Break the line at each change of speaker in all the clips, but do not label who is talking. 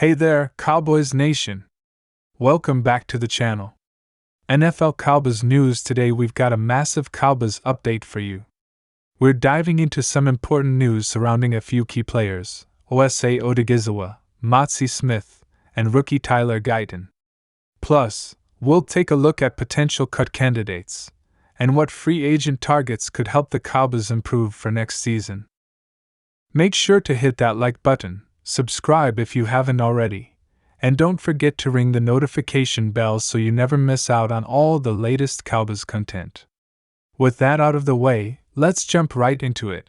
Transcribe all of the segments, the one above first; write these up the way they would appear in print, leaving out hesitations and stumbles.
Hey there, Cowboys Nation. Welcome back to the channel. NFL Cowboys news. Today we've got a massive Cowboys update for you. We're diving into some important news surrounding a few key players, Osa Odighizuwa, Mazi Smith, and rookie Tyler Guyton. Plus, we'll take a look at potential cut candidates, and what free agent targets could help the Cowboys improve for next season. Make sure to hit that like button, subscribe if you haven't already, and don't forget to ring the notification bell so you never miss out on all the latest Cowboys content. With that out of the way, let's jump right into it.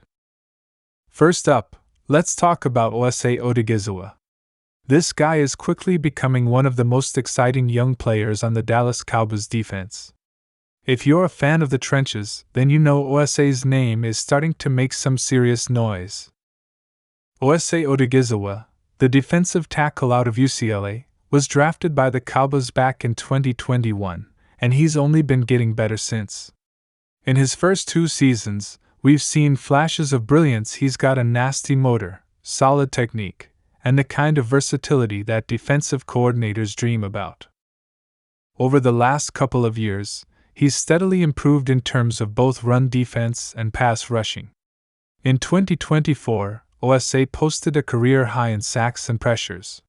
First up, let's talk about Osa Odighizuwa. This guy is quickly becoming one of the most exciting young players on the Dallas Cowboys defense. If you're a fan of the trenches, then you know Osa's name is starting to make some serious noise. Osa Odighizuwa, the defensive tackle out of UCLA, was drafted by the Cowboys back in 2021, and he's only been getting better since. In his first 2 seasons, we've seen flashes of brilliance. He's got a nasty motor, solid technique, and the kind of versatility that defensive coordinators dream about. Over the last couple of years, he's steadily improved in terms of both run defense and pass rushing. In 2024, Osa posted a career high in sacks and pressures.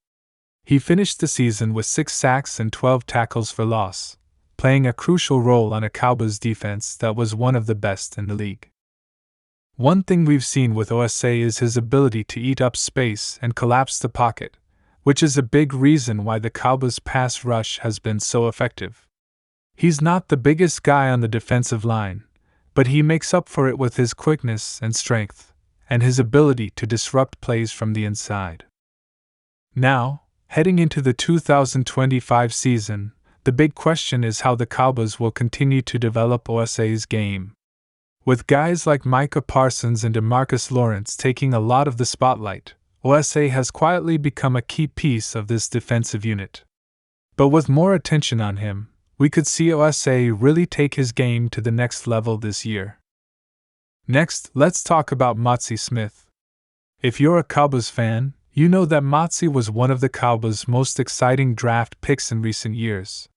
He finished the season with 6 sacks and 12 tackles for loss, playing a crucial role on a Cowboys defense that was one of the best in the league. One thing we've seen with Osa is his ability to eat up space and collapse the pocket, which is a big reason why the Cowboys' pass rush has been so effective. He's not the biggest guy on the defensive line, but he makes up for it with his quickness and strength, and his ability to disrupt plays from the inside. Now, heading into the 2025 season, the big question is how the Cowboys will continue to develop Osa's game. With guys like Micah Parsons and DeMarcus Lawrence taking a lot of the spotlight, Osa has quietly become a key piece of this defensive unit. But with more attention on him, we could see Osa really take his game to the next level this year. Next, let's talk about Mazi Smith. If you're a Cowboys fan, you know that Mazi was one of the Cowboys' most exciting draft picks in recent years.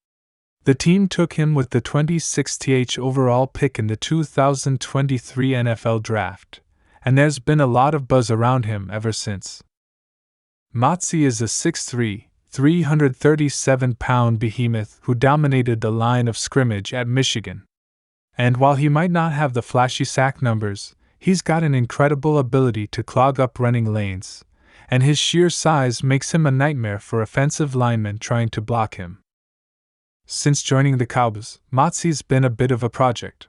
The team took him with the 26th overall pick in the 2023 NFL Draft, and there's been a lot of buzz around him ever since. Mazi is a 6'3", 337-pound behemoth who dominated the line of scrimmage at Michigan. And while he might not have the flashy sack numbers, he's got an incredible ability to clog up running lanes, and his sheer size makes him a nightmare for offensive linemen trying to block him. Since joining the Cowboys, Mazi's been a bit of a project.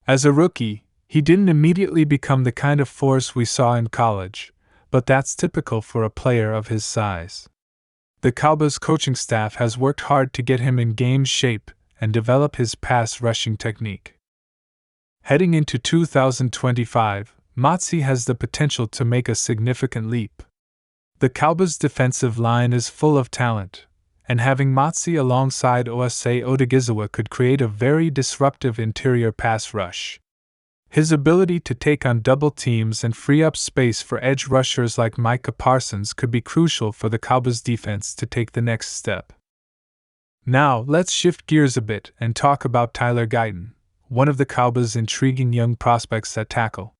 As a rookie, he didn't immediately become the kind of force we saw in college, but that's typical for a player of his size. The Cowboys coaching staff has worked hard to get him in game shape and develop his pass rushing technique. Heading into 2025, Mazi has the potential to make a significant leap. The Cowboys' defensive line is full of talent, and having Mazi alongside Osa Odighizuwa could create a very disruptive interior pass rush. His ability to take on double teams and free up space for edge rushers like Micah Parsons could be crucial for the Cowboys' defense to take the next step. Now, let's shift gears a bit and talk about Tyler Guyton, one of the Cowboys' intriguing young prospects at tackle.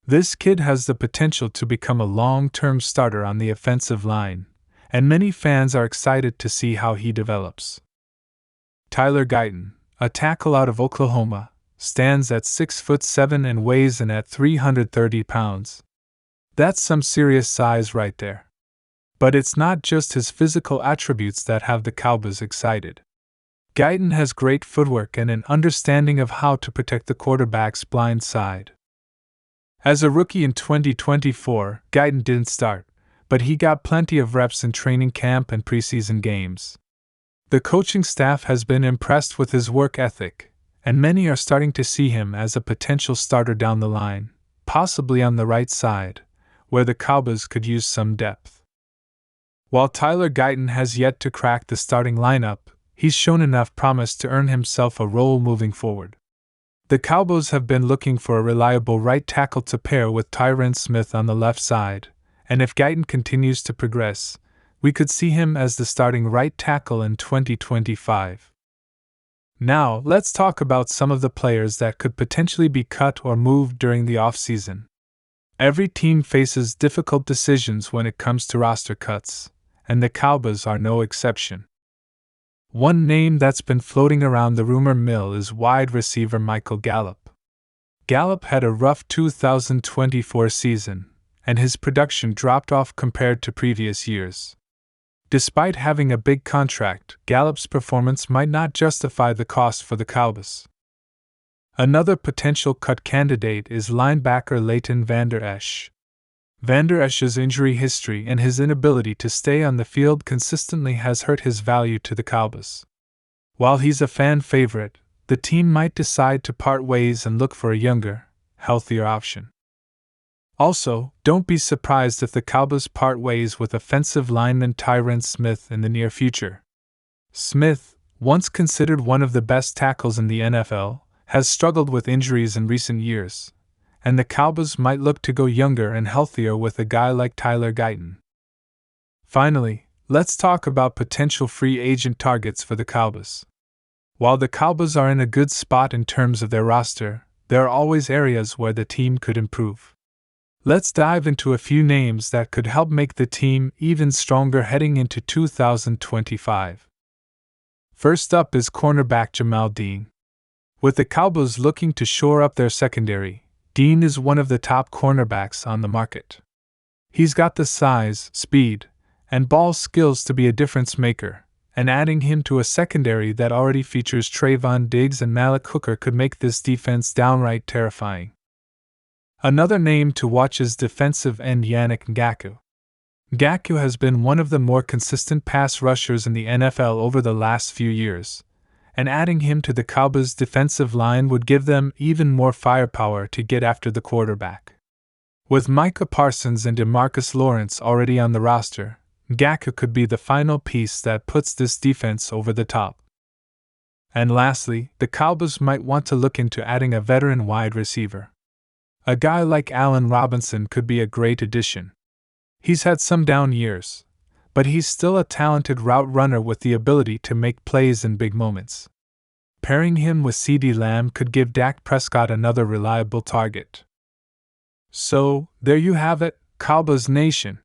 This kid has the potential to become a long-term starter on the offensive line, and many fans are excited to see how he develops. Tyler Guyton, a tackle out of Oklahoma, stands at 6'7" and weighs in at 330 pounds. That's some serious size right there. But it's not just his physical attributes that have the Cowboys excited. Guyton has great footwork and an understanding of how to protect the quarterback's blind side. As a rookie in 2024, Guyton didn't start, but he got plenty of reps in training camp and preseason games. The coaching staff has been impressed with his work ethic, and many are starting to see him as a potential starter down the line, possibly on the right side, where the Cowboys could use some depth. While Tyler Guyton has yet to crack the starting lineup, he's shown enough promise to earn himself a role moving forward. The Cowboys have been looking for a reliable right tackle to pair with Tyron Smith on the left side, and if Guyton continues to progress, we could see him as the starting right tackle in 2025. Now, let's talk about some of the players that could potentially be cut or moved during the offseason. Every team faces difficult decisions when it comes to roster cuts, and the Cowboys are no exception. One name that's been floating around the rumor mill is wide receiver Michael Gallup. Gallup had a rough 2024 season, and his production dropped off compared to previous years. Despite having a big contract, Gallup's performance might not justify the cost for the Cowboys. Another potential cut candidate is linebacker Leighton Vander Esch. Vander Esch's injury history and his inability to stay on the field consistently has hurt his value to the Cowboys. While he's a fan favorite, the team might decide to part ways and look for a younger, healthier option. Also, don't be surprised if the Cowboys part ways with offensive lineman Tyler Smith in the near future. Smith, once considered one of the best tackles in the NFL, has struggled with injuries in recent years, and the Cowboys might look to go younger and healthier with a guy like Tyler Guyton. Finally, let's talk about potential free agent targets for the Cowboys. While the Cowboys are in a good spot in terms of their roster, there are always areas where the team could improve. Let's dive into a few names that could help make the team even stronger heading into 2025. First up is cornerback Jamel Dean. With the Cowboys looking to shore up their secondary, Dean is one of the top cornerbacks on the market. He's got the size, speed, and ball skills to be a difference maker, and adding him to a secondary that already features Trayvon Diggs and Malik Hooker could make this defense downright terrifying. Another name to watch is defensive end Yannick Ngakoue. Ngakoue has been one of the more consistent pass rushers in the NFL over the last few years, and adding him to the Cowboys' defensive line would give them even more firepower to get after the quarterback. With Micah Parsons and DeMarcus Lawrence already on the roster, Ngakoue could be the final piece that puts this defense over the top. And lastly, the Cowboys might want to look into adding a veteran wide receiver. A guy like Allen Robinson could be a great addition. He's had some down years, but he's still a talented route runner with the ability to make plays in big moments. Pairing him with CeeDee Lamb could give Dak Prescott another reliable target. So, there you have it, Cowboys Nation.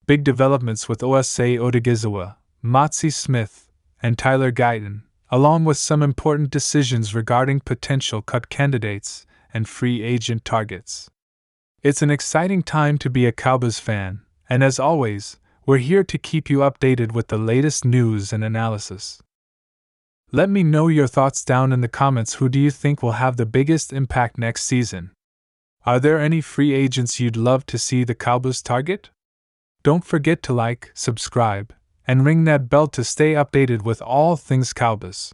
Big developments with Osa Odighizuwa, Mazi Smith, and Tyler Guyton, along with some important decisions regarding potential cut candidates and free agent targets. It's an exciting time to be a Cowboys fan, and as always, we're here to keep you updated with the latest news and analysis. Let me know your thoughts down in the comments. Who do you think will have the biggest impact next season? Are there any free agents you'd love to see the Cowboys target? Don't forget to like, subscribe, and ring that bell to stay updated with all things Cowboys.